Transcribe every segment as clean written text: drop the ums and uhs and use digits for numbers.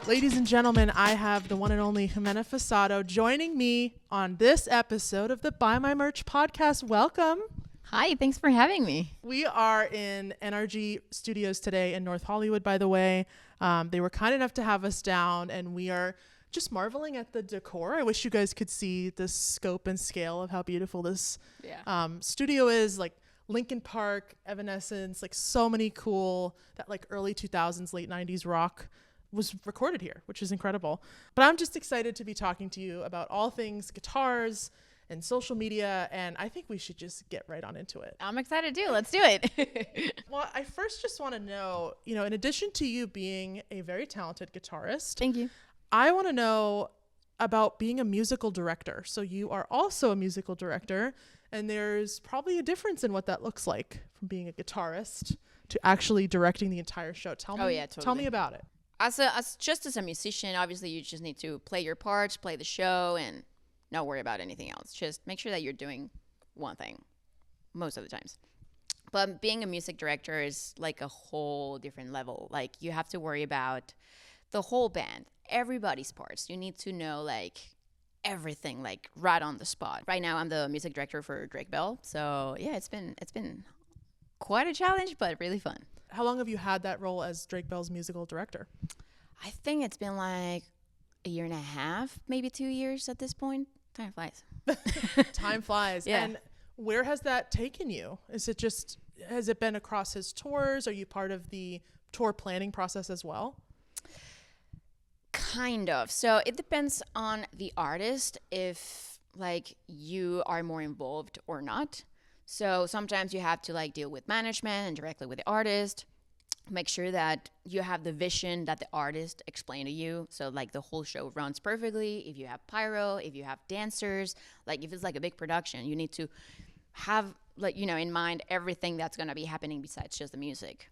Ladies and gentlemen, I have the one and only Jimena Fosado joining me on this episode of the Buy My Merch podcast. Welcome. Hi, thanks for having me. We are in NRG Studios today in North Hollywood, by the way. They were kind enough to have us down, and we are just marveling at the decor. I wish you guys could see the scope and scale of how beautiful this studio is. Like Linkin Park, Evanescence, like so many cool, that like early 2000s, late 90s rock was recorded here, which is incredible. But I'm just excited to be talking to you about all things guitars and social media, and I think we should just get right on into it. I'm excited too. Let's do it. Well, I first just want to know, in addition to you being a very talented guitarist, Thank you. I want to know about being a musical director. So you are also a musical director, and there's probably a difference in what that looks like from being a guitarist to actually directing the entire show. Tell me about it. As a musician, obviously you just need to play your parts, play the show, and not worry about anything else. Just make sure that you're doing one thing most of the times. But being a music director is like a whole different level. Like you have to worry about the whole band, everybody's parts. You need to know like everything, like right on the spot. Right now I'm the music director for Drake Bell. So yeah, it's been quite a challenge, but really fun. How long have you had that role as Drake Bell's musical director? I think it's been like a year and a half, maybe 2 years at this point. Time flies. Time flies. Yeah. And where has that taken you? Has it been across his tours? Are you part of the tour planning process as well? Kind of. So it depends on the artist if like you are more involved or not. So sometimes you have to like deal with management and directly with the artist. Make sure that you have the vision that the artist explained to you. So like the whole show runs perfectly. If you have pyro, if you have dancers, like if it's like a big production, you need to have like, in mind everything that's going to be happening besides just the music.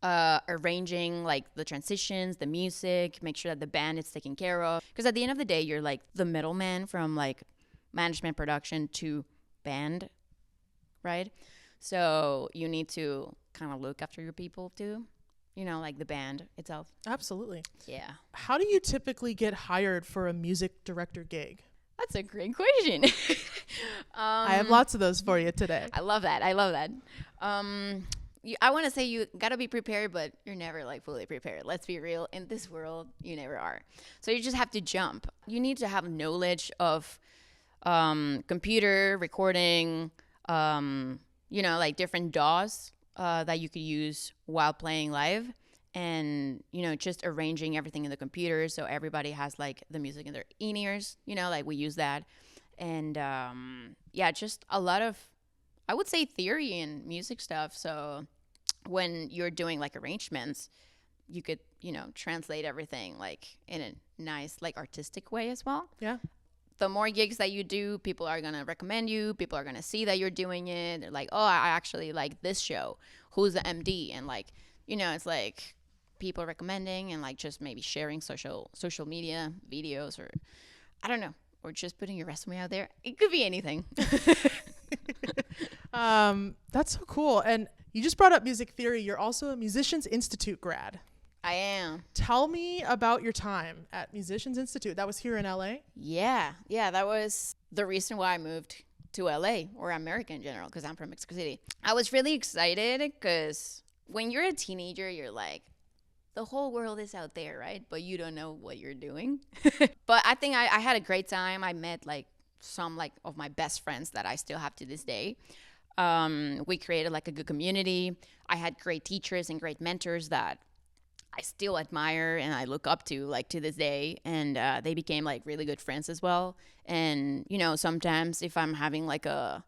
Arranging like the transitions, the music, make sure that the band is taken care of. Because at the end of the day, you're like the middleman from like management, production to band, right? So you need to kind of look after your people too, like the band itself. Absolutely. Yeah. How do you typically get hired for a music director gig? That's a great question. I have lots of those for you today. I love that. I want to say you got to be prepared, but you're never like fully prepared. Let's be real. In this world, you never are. So you just have to jump. You need to have knowledge of computer recording, like different DAWs that you could use while playing live, and just arranging everything in the computer so everybody has like the music in their in-ears, like we use that. And just a lot of, I would say, theory and music stuff. So when you're doing like arrangements, you could translate everything like in a nice like artistic way as well. Yeah. The more gigs that you do, people are going to recommend you. People are going to see that you're doing it. They're like, oh, I actually like this show. Who's the MD? And like, it's like people recommending and like just maybe sharing social media videos, or I don't know, or just putting your resume out there. It could be anything. That's so cool. And you just brought up music theory. You're also a Musicians Institute grad. I am. Tell me about your time at Musicians Institute. That was here in LA? Yeah, that was the reason why I moved to LA, or America in general, because I'm from Mexico City. I was really excited because when you're a teenager, you're like, the whole world is out there, right? But you don't know what you're doing. But I think I had a great time. I met like some like of my best friends that I still have to this day. We created like a good community. I had great teachers and great mentors that I still admire and I look up to like to this day, and they became like really good friends as well. And sometimes if I'm having like a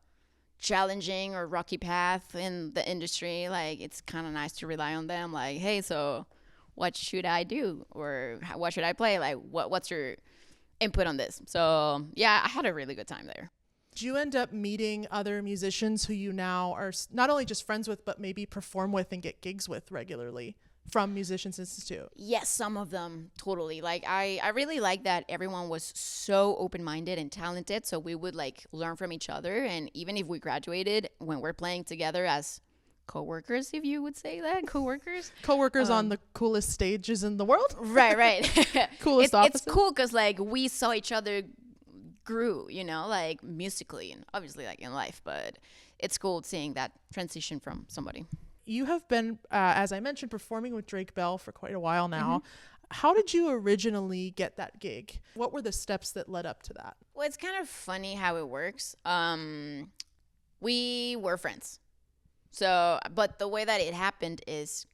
challenging or rocky path in the industry, like it's kind of nice to rely on them, like, hey, so what should I do, or what should I play, like what's your input on this? So yeah, I had a really good time there. Did you end up meeting other musicians who you now are not only just friends with, but maybe perform with and get gigs with regularly from Musicians Institute? Yes, some of them, totally. Like I really like that everyone was so open-minded and talented, so we would like learn from each other. And even if we graduated, when we're playing together as coworkers, if you would say that, Coworkers on the coolest stages in the world. Right. Coolest offices. It's cool because like we saw each other grew, you know, like musically and obviously like in life, but it's cool seeing that transition from somebody. You have been, as I mentioned, performing with Drake Bell for quite a while now. How did you originally get that gig? What were the steps that led up to that? Well, it's kind of funny how it works. We were friends. So, but the way that it happened is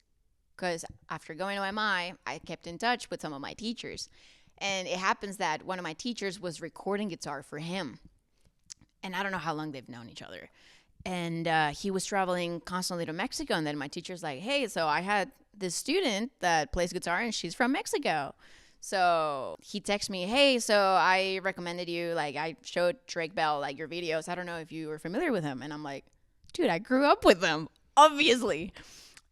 because after going to MI, I kept in touch with some of my teachers. And it happens that one of my teachers was recording guitar for him. And I don't know how long they've known each other. And he was traveling constantly to Mexico. And then my teacher's like, hey, so I had this student that plays guitar and she's from Mexico. So he texts me, hey, so I recommended you, like I showed Drake Bell like your videos. I don't know if you were familiar with him. And I'm like, dude, I grew up with him, obviously.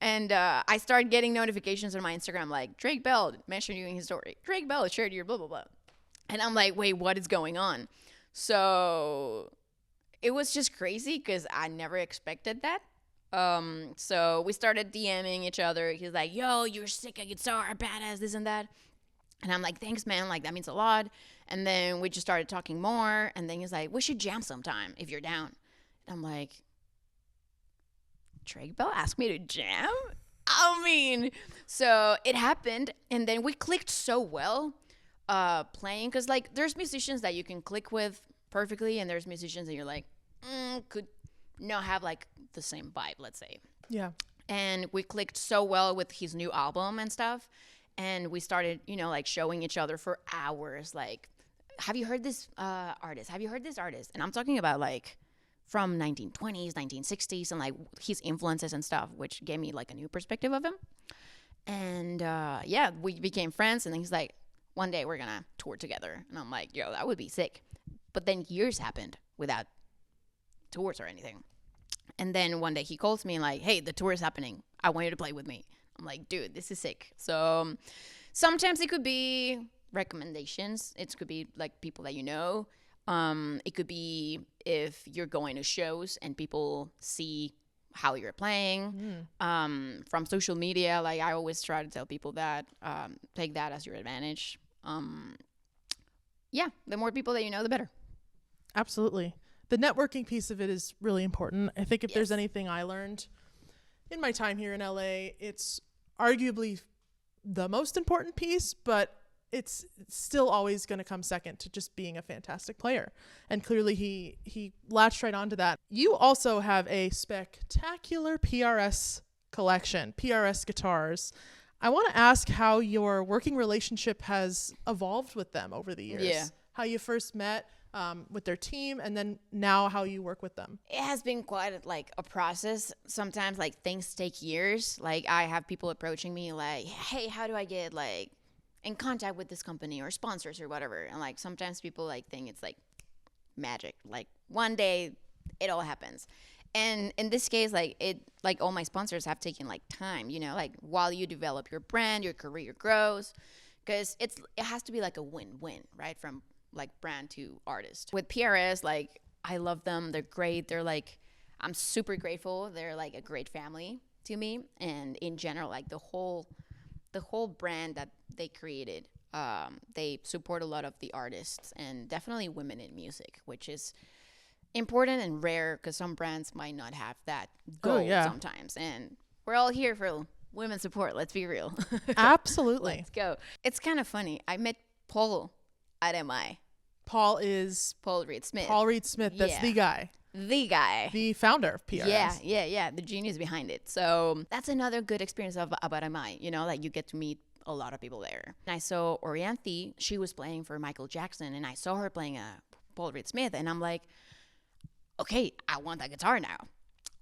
And I started getting notifications on my Instagram like, Drake Bell mentioned you in his story. Drake Bell shared your blah, blah, blah. And I'm like, wait, what is going on? So it was just crazy because I never expected that. So we started DMing each other. He's like, yo, you're sick at guitar, badass, this and that. And I'm like, thanks, man. Like, that means a lot. And then we just started talking more. And then he's like, we should jam sometime if you're down. And I'm like, Drake Bell asked me to jam? I mean, so it happened. And then we clicked so well playing. Because, like, there's musicians that you can click with perfectly. And there's musicians that you're like, could not have, like, the same vibe, let's say. Yeah. And we clicked so well with his new album and stuff. And we started, you know, like showing each other for hours. Like, have you heard this artist? Have you heard this artist? And I'm talking about like from 1920s, 1960s, and like his influences and stuff, which gave me like a new perspective of him. And yeah, we became friends. And then he's like, one day we're going to tour together. And I'm like, yo, that would be sick. But then years happened without tours or anything. And then one day he calls me and like, hey, the tour is happening. I want you to play with me. I'm like, dude, this is sick. So sometimes it could be recommendations. It could be like people that you know. It could be if you're going to shows and people see how you're playing. From social media, like I always try to tell people that take that as your advantage. Yeah, the more people that you know, the better. Absolutely. The networking piece of it is really important. I think if Yes. there's anything I learned in my time here in LA, it's arguably the most important piece, but it's still always going to come second to just being a fantastic player. And clearly he latched right onto that. You also have a spectacular PRS collection, PRS Guitars. I want to ask how your working relationship has evolved with them over the years. Yeah. How you first met with their team, and then now how you work with them. It has been quite like a process. Sometimes like things take years. Like I have people approaching me like, hey, how do I get like in contact with this company or sponsors or whatever? And like sometimes people like think it's like magic. Like one day it all happens. And in this case, like all my sponsors have taken like time, you know, like while you develop your brand, your career grows, because it has to be like a win-win, right? From like brand to artist. With PRS, like I love them. They're great. They're like, I'm super grateful. They're like a great family to me. And in general, like the whole brand that they created, they support a lot of the artists and definitely women in music, which is important and rare because some brands might not have that goal sometimes. And we're all here for women support. Let's be real. Absolutely. Let's go. It's kind of funny. I met Paul at MI. Paul Reed Smith. That's the guy. The guy. The founder of PRS. Yeah. The genius behind it. So that's another good experience about MI. You know, like you get to meet a lot of people there. And I saw Orianthi. She was playing for Michael Jackson, and I saw her playing Paul Reed Smith, and I'm like, okay, I want that guitar now.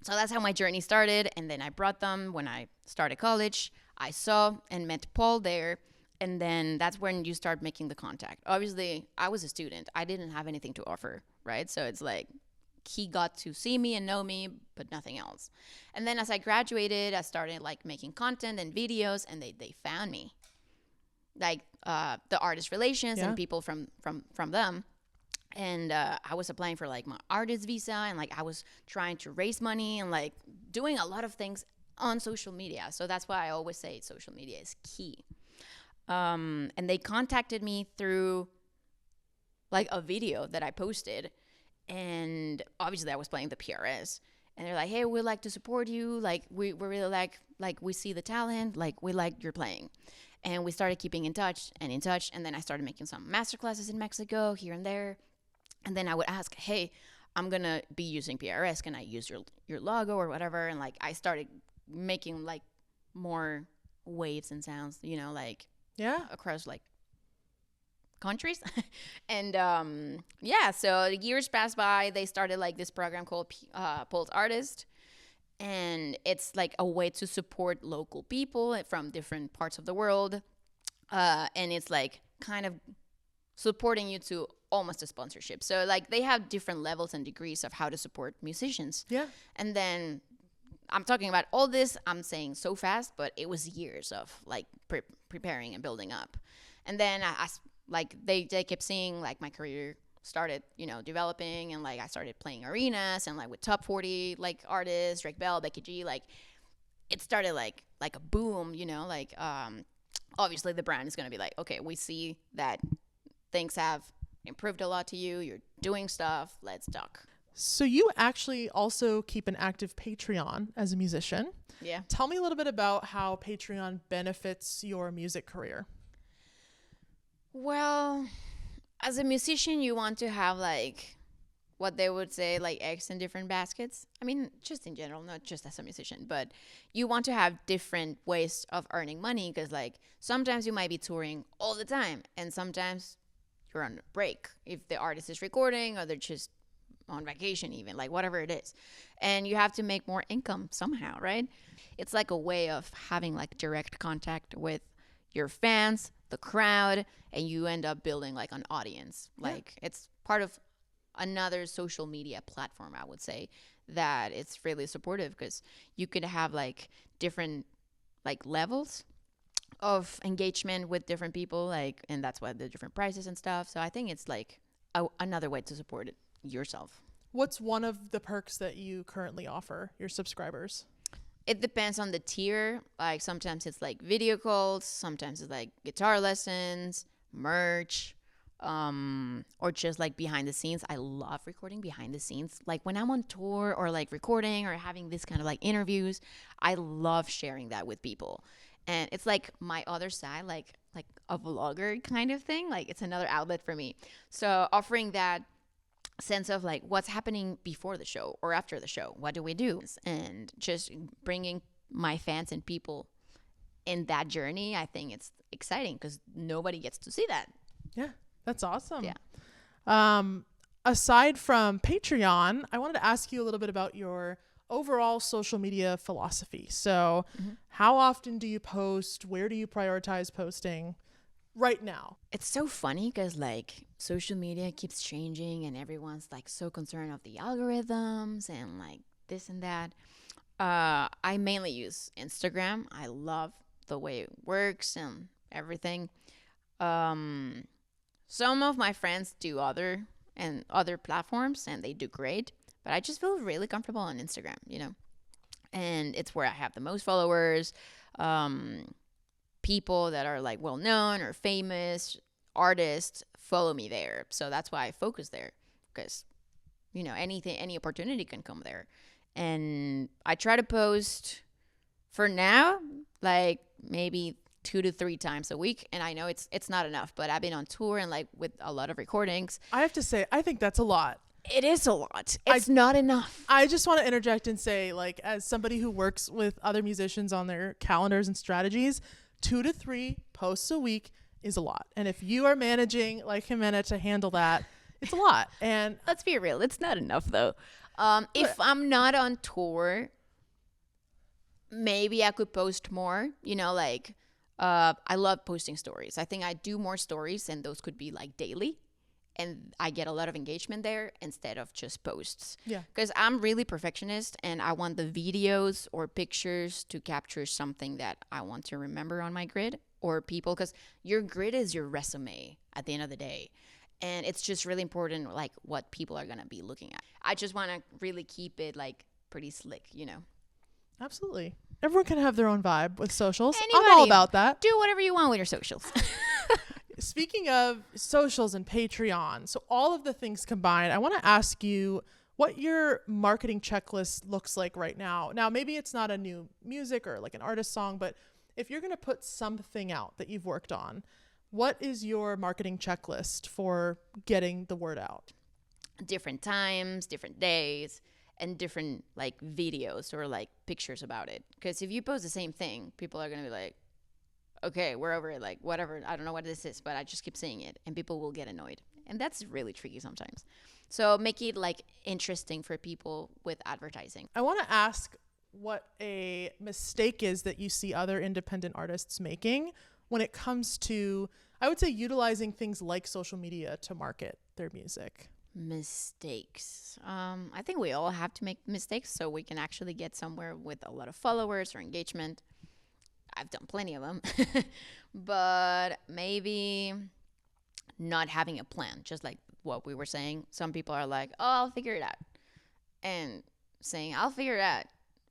So that's how my journey started. And then I brought them when I started college. I saw and met Paul there. And then that's when you start making the contact. Obviously, I was a student. I didn't have anything to offer, right? So it's like he got to see me and know me, but nothing else. And then as I graduated, I started like making content and videos, and they found me. Like the artist relations and people from them. And I was applying for like my artist visa, and like I was trying to raise money and like doing a lot of things on social media. So that's why I always say social media is key. And they contacted me through like a video that I posted. And obviously I was playing the PRS. And they're like, hey, we'd like to support you. Like, we really like we see the talent. Like, we like your playing. And we started keeping in touch. And then I started making some masterclasses in Mexico, here and there. And then I would ask, hey, I'm going to be using PRS. Can I use your logo or whatever? And like, I started making like more waves and sounds, you know, like across like countries. And so the years passed by. They started like this program called Pulse Artist. And it's like a way to support local people from different parts of the world. And it's like kind of supporting you to almost a sponsorship. So like they have different levels and degrees of how to support musicians. Yeah. And then I'm talking about all this, I'm saying so fast, but it was years of like preparing and building up. And then I like they kept seeing like my career started, you know, developing, and like I started playing arenas and like with top 40 like artists, Drake Bell, Becky G, like it started like a boom, you know, like obviously the brand is going to be like, okay, we see that things have improved a lot to you, you're doing stuff, let's talk. So you actually also keep an active Patreon as a musician. Yeah. Tell me a little bit about how Patreon benefits your music career. Well, as a musician, you want to have like what they would say like eggs in different baskets. I mean, just in general, not just as a musician, but you want to have different ways of earning money, because like sometimes you might be touring all the time, and sometimes you're on break if the artist is recording or they're just on vacation, even like whatever it is, and you have to make more income somehow, right? It's like a way of having like direct contact with your fans, the crowd, and you end up building like an audience. Like it's part of another social media platform, I would say, that it's really supportive, because you could have like different like levels of engagement with different people, like, and that's why the different prices and stuff. So I think it's like another way to support it yourself. What's one of the perks that you currently offer your subscribers? It depends on the tier. Like sometimes it's like video calls, sometimes it's like guitar lessons, merch, or just like behind the scenes. I love recording behind the scenes. Like when I'm on tour or like recording or having this kind of like interviews, I love sharing that with people. And it's like my other side, like a vlogger kind of thing. Like it's another outlet for me. So offering that sense of like what's happening before the show or after the show, what do we do, and just bringing my fans and people in that journey, I think it's exciting because nobody gets to see that. Yeah, that's awesome. Yeah. Aside from Patreon, I wanted to ask you a little bit about your overall social media philosophy. So how often do you post? Where do you prioritize posting right now? It's so funny because like social media keeps changing and everyone's like so concerned of the algorithms and like this and that. I mainly use Instagram. I love the way it works and everything. Some of my friends do other platforms and they do great, but I just feel really comfortable on Instagram, you know, and it's where I have the most followers. People that are like well known or famous artists follow me there, so that's why I focus there, because you know any opportunity can come there. And I try to post for now like maybe 2 to 3 times a week, and I know it's not enough, but I've been on tour and like with a lot of recordings. I have to say, I think that's a lot. It is a lot. It's not enough. I just want to interject and say, like, as somebody who works with other musicians on their calendars and strategies, 2 to 3 posts a week is a lot. And if you are managing like Jimena to handle that, it's a lot. And let's be real, it's not enough though. If I'm not on tour, maybe I could post more, you know, like I love posting stories. I think I do more stories, and those could be like daily, and I get a lot of engagement there instead of just posts. Yeah. Because I'm really perfectionist, and I want the videos or pictures to capture something that I want to remember on my grid or people, because your grid is your resume at the end of the day. And it's just really important, like what people are going to be looking at. I just want to really keep it like pretty slick, you know? Absolutely. Everyone can have their own vibe with socials. Anybody, I'm all about that. Do whatever you want with your socials. Speaking of socials and Patreon, so all of the things combined, I want to ask you what your marketing checklist looks like right now. Now, maybe it's not a new music or like an artist song, but if you're going to put something out that you've worked on, what is your marketing checklist for getting the word out? Different times, different days, and different like videos or like pictures about it. Because if you post the same thing, people are going to be like, okay, we're over it, like whatever, I don't know what this is, but I just keep saying it, and people will get annoyed. And that's really tricky sometimes. So make it like interesting for people with advertising. I want to ask what a mistake is that you see other independent artists making when it comes to, I would say, utilizing things like social media to market their music. Mistakes. I think we all have to make mistakes so we can actually get somewhere with a lot of followers or engagement. I've done plenty of them. But maybe not having a plan, just like what we were saying. Some people are like, oh, I'll figure it out. And saying, I'll figure it out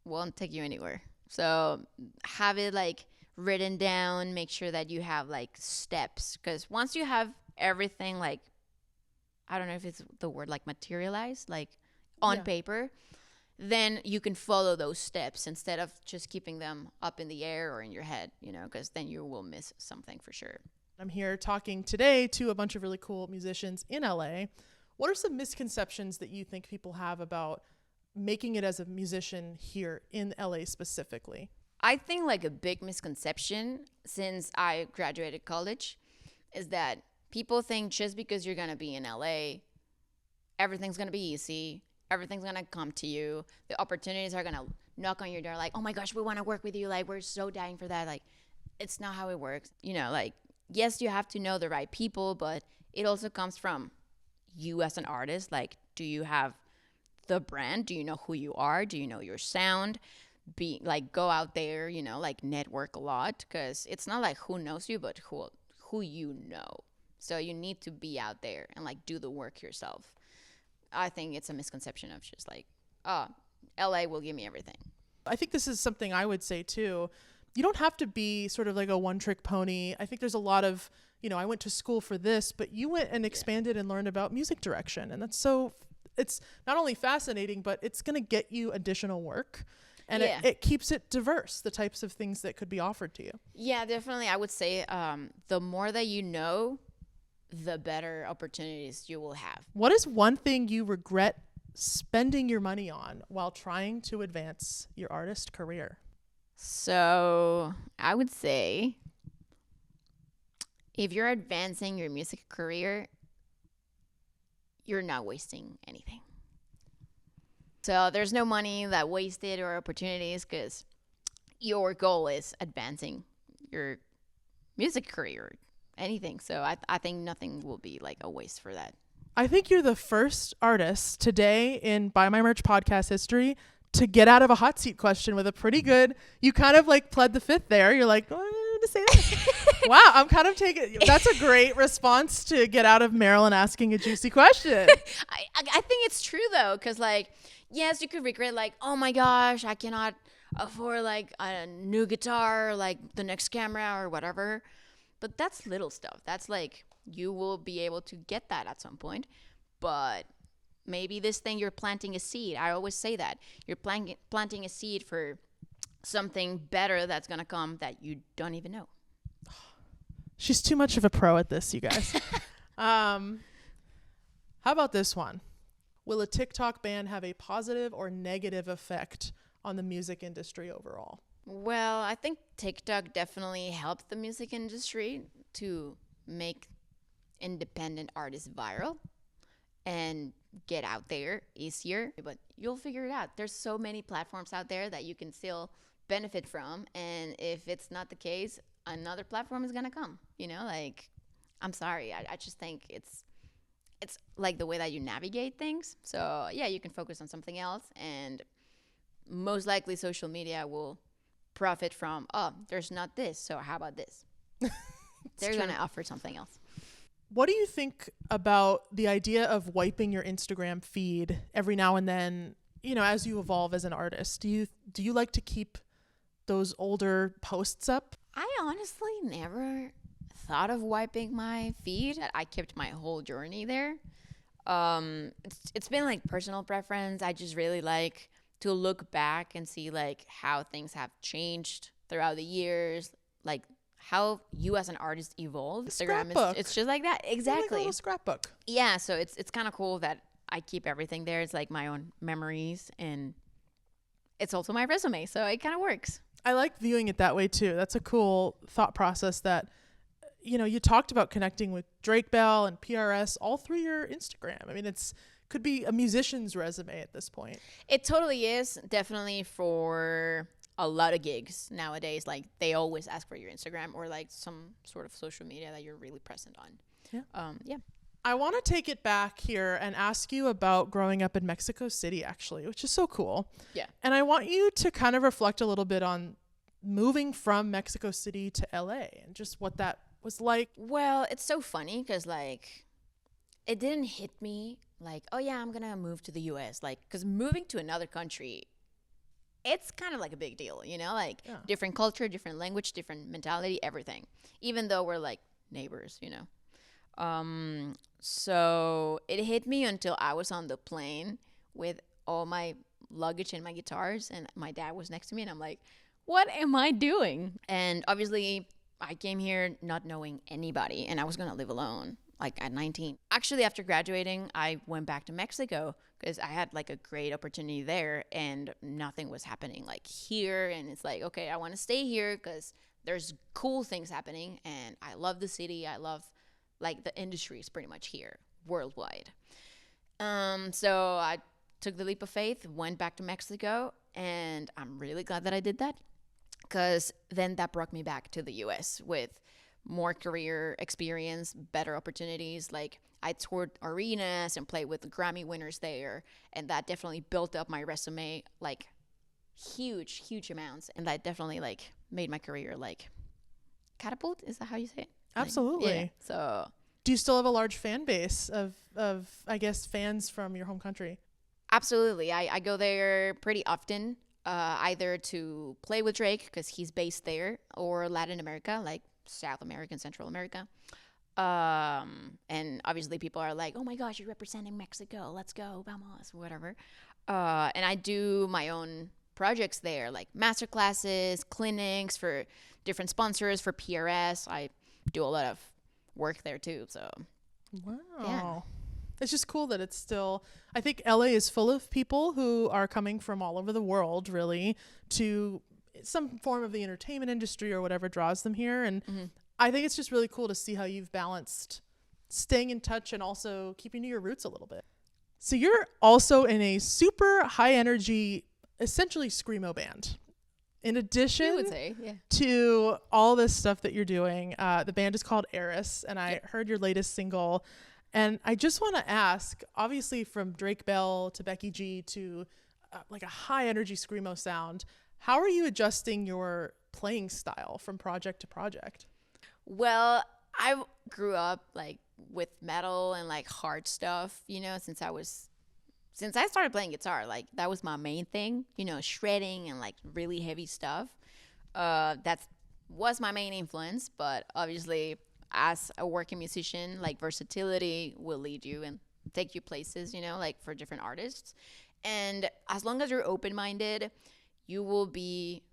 won't take you anywhere. So have it like written down, make sure that you have like steps. Because once you have everything like, I don't know if it's the word like materialized, like on paper, then you can follow those steps instead of just keeping them up in the air or in your head, you know, because then you will miss something for sure. I'm here talking today to a bunch of really cool musicians in LA. What are some misconceptions that you think people have about making it as a musician here in LA specifically? I think like a big misconception since I graduated college is that people think just because you're going to be in LA, everything's going to be easy. Everything's going to come to you. The opportunities are going to knock on your door like, oh my gosh, we want to work with you. Like, we're so dying for that. Like, it's not how it works. You know, like, yes, you have to know the right people, but it also comes from you as an artist. Like, do you have the brand? Do you know who you are? Do you know your sound? Go out there, you know, like network a lot, because it's not like who knows you, but who you know. So you need to be out there and like do the work yourself. I think it's a misconception of just like, oh, LA will give me everything. I think this is something I would say too. You don't have to be sort of like a one-trick pony. I think there's a lot of, you know, I went to school for this, but you went and expanded and learned about music direction. And it's not only fascinating, but it's going to get you additional work. And it keeps it diverse, the types of things that could be offered to you. Yeah, definitely. I would say the more that you know, the better opportunities you will have. What is one thing you regret spending your money on while trying to advance your artist career? So I would say if you're advancing your music career, you're not wasting anything. So there's no money that wasted or opportunities because your goal is advancing your music career, anything. So I think nothing will be like a waste for that. I think you're the first artist today in Buy My Merch podcast history to get out of a hot seat question with a pretty good, you kind of like pled the fifth there. You're like, oh, I didn't say that. Wow, I'm kind of taking, that's a great response to get out of Marilyn asking a juicy question. I think it's true though, because like, yes, you could regret like, oh my gosh, I cannot afford like a new guitar, like the next camera or whatever. But that's little stuff. That's like, you will be able to get that at some point. But maybe this thing, you're planting a seed. I always say that. You're planting a seed for something better that's going to come that you don't even know. She's too much of a pro at this, you guys. How about this one? Will a TikTok ban have a positive or negative effect on the music industry overall? Well, I think TikTok definitely helped the music industry to make independent artists viral and get out there easier. But you'll figure it out. There's so many platforms out there that you can still benefit from. And if it's not the case, another platform is going to come. You know, like, I'm sorry. I just think it's like the way that you navigate things. So, yeah, you can focus on something else. And most likely social media will profit from, oh, there's not this, so how about this? They're going to offer something else. What do you think about the idea of wiping your Instagram feed every now and then as you evolve as an artist, do you like to keep those older posts up? I honestly never thought of wiping my feed. I kept my whole journey there. It's been like personal preference. I just really like to look back and see like how things have changed throughout the years, like how you as an artist evolved. Instagram is it's just like that. Exactly. Like a little scrapbook. Yeah, so it's kind of cool that I keep everything there. It's like my own memories, and it's also my resume, so it kind of works. I like viewing it that way too. That's a cool thought process that, you talked about connecting with Drake Bell and PRS all through your Instagram. I mean, could be a musician's resume at this point. It totally is. Definitely for a lot of gigs nowadays. Like they always ask for your Instagram or like some sort of social media that you're really present on. Yeah. Yeah. I want to take it back here and ask you about growing up in Mexico City, actually, which is so cool. Yeah. And I want you to kind of reflect a little bit on moving from Mexico City to LA and just what that was like. Well, it's so funny because like it didn't hit me like, oh yeah, I'm gonna move to the US. Like, because moving to another country, it's kind of like a big deal, like different culture, different language, different mentality, everything, even though we're like neighbors. So it hit me until I was on the plane with all my luggage and my guitars, and my dad was next to me, and I'm like, what am I doing? And obviously I came here not knowing anybody, and I was gonna live alone like at 19. Actually, after graduating, I went back to Mexico because I had like a great opportunity there, and nothing was happening like here. And it's like, okay, I want to stay here because there's cool things happening, and I love the city. I love like the industry is pretty much here worldwide. So I took the leap of faith, went back to Mexico, and I'm really glad that I did that because then that brought me back to the US with more career experience, better opportunities. Like I toured arenas and played with the Grammy winners there, and that definitely built up my resume like huge amounts, and that definitely like made my career like catapult. Is that how you say it? Absolutely. Yeah. So do you still have a large fan base of I guess fans from your home country? Absolutely. I go there pretty often, either to play with Drake because he's based there, or Latin America, like South America and Central America. And obviously people are like, oh my gosh, you're representing Mexico. Let's go, vamos, whatever. And I do my own projects there, like master classes, clinics for different sponsors, for PRS. I do a lot of work there too. So, wow. Yeah. It's just cool that it's still, I think LA is full of people who are coming from all over the world, really, to some form of the entertainment industry or whatever draws them here. And I think it's just really cool to see how you've balanced staying in touch and also keeping to your roots a little bit. So you're also in a super high energy, essentially screamo band. In addition to all this stuff that you're doing, the band is called Eris, and I heard your latest single. And I just want to ask, obviously from Drake Bell to Becky G to like a high energy screamo sound, how are you adjusting your playing style from project to project? Well, I grew up like with metal and like hard stuff, since I started playing guitar. Like that was my main thing, shredding and like really heavy stuff. That was my main influence, but obviously as a working musician, like versatility will lead you and take you places, like for different artists. And as long as you're open-minded, you will be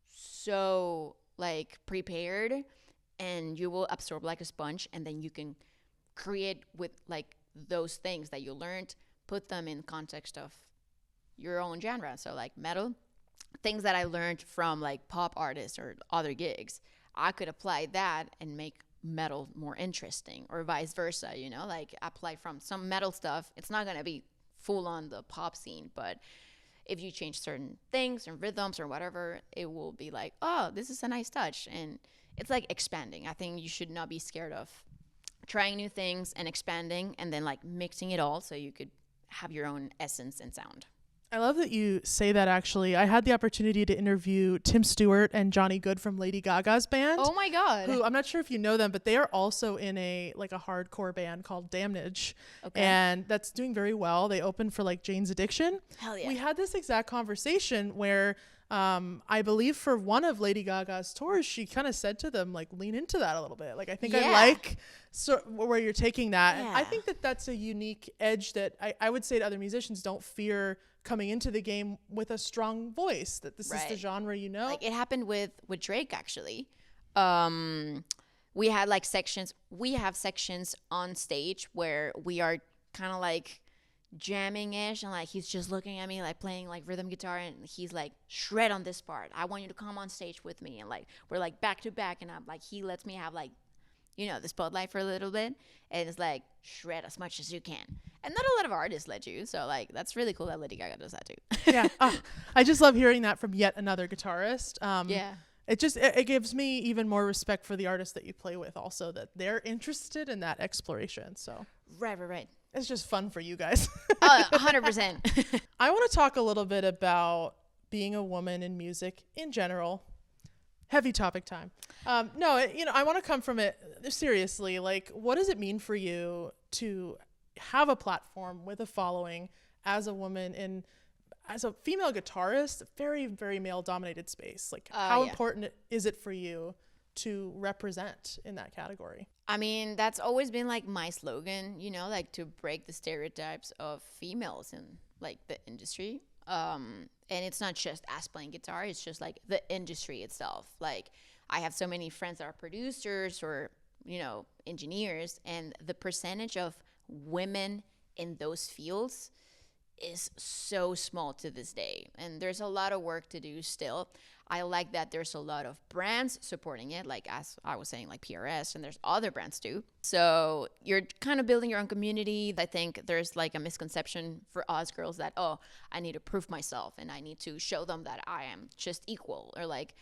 so like prepared, and you will absorb like a sponge, and then you can create with like those things that you learned, put them in context of your own genre. So like metal, things that I learned from like pop artists or other gigs, I could apply that and make metal more interesting, or vice versa, like apply from some metal stuff. It's not going to be full on the pop scene, but if you change certain things or rhythms or whatever, it will be like, oh, this is a nice touch. And it's like expanding. I think you should not be scared of trying new things and expanding and then like mixing it all so you could have your own essence and sound. I love that you say that, actually. I had the opportunity to interview Tim Stewart and Johnny Good from Lady Gaga's band. Oh my God. Who, I'm not sure if you know them, but they are also in a hardcore band called Damnage. Okay. And that's doing very well. They opened for like Jane's Addiction. Hell yeah. We had this exact conversation where I believe for one of Lady Gaga's tours, she kind of said to them, like, lean into that a little bit. Like, I think I like where you're taking that. Yeah. And I think that that's a unique edge that I would say to other musicians, don't fear coming into the game with a strong voice, that this is the genre, you know? Like, it happened with Drake, actually. We had like sections. We have sections on stage where we are kind of like jamming-ish, and like he's just looking at me like playing like rhythm guitar, and he's like, shred on this part, I want you to come on stage with me, and like we're like back to back, and I'm like, he lets me have like, you know, the spotlight for a little bit, and it's like, shred as much as you can. And not a lot of artists let you, so like that's really cool that Lady Gaga does that too. Yeah. I just love hearing that from yet another guitarist. Yeah, it gives me even more respect for the artists that you play with also, that they're interested in that exploration. So right. It's just fun for you guys. 100%. I want to talk a little bit about being a woman in music in general. Heavy topic time. I want to come from it seriously. Like, what does it mean for you to have a platform with a following as a woman and as a female guitarist, very, very male dominated space? Like, how important is it for you to represent in that category? I mean, that's always been like my slogan, you know, like to break the stereotypes of females in like the industry. And it's not just us playing guitar, it's just like the industry itself. Like, I have so many friends that are producers or, you know, engineers, and the percentage of women in those fields is so small to this day, and there's a lot of work to do still. I like that there's a lot of brands supporting it, like as I was saying, like PRS, and there's other brands too. So you're kind of building your own community. I think there's like a misconception for us girls that, oh, I need to prove myself and I need to show them that I am just equal, or like,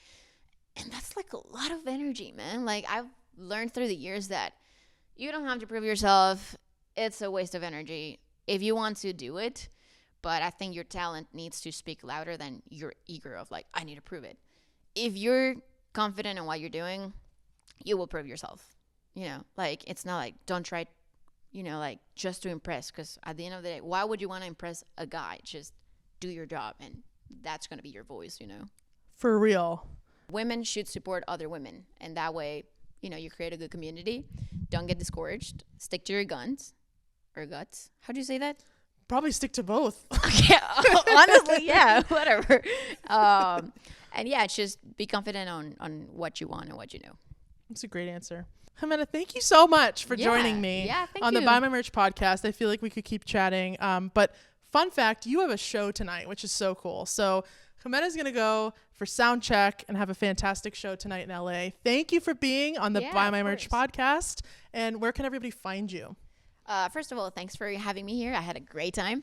and that's like a lot of energy, man. Like, I've learned through the years that you don't have to prove yourself. It's a waste of energy if you want to do it. But I think your talent needs to speak louder than your ego of like, I need to prove it. If you're confident in what you're doing, you will prove yourself. You know, like, it's not like, don't try, you know, like just to impress. Because at the end of the day, why would you want to impress a guy? Just do your job, and that's going to be your voice, you know? For real. Women should support other women. And that way, you know, you create a good community. Don't get discouraged. Stick to your guns or guts. How do you say that? Probably stick to both. Okay, honestly, yeah, whatever. And yeah, just be confident on what you want and what you know. That's a great answer. Jimena, thank you so much for joining me on the Buy My Merch podcast. I feel like we could keep chatting. But fun fact, you have a show tonight, which is so cool. So Jimena's going to go for sound check and have a fantastic show tonight in LA. Thank you for being on the Buy My Merch podcast. And where can everybody find you? First of all, thanks for having me here. I had a great time.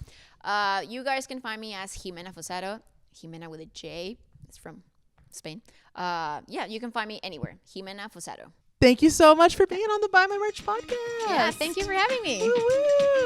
You guys can find me as Jimena Fosado. Jimena with a J. It's from Spain. You can find me anywhere. Jimena Fosado. Thank you so much for being on the Buy My Merch podcast. Yeah, thank you for having me. Woo-woo.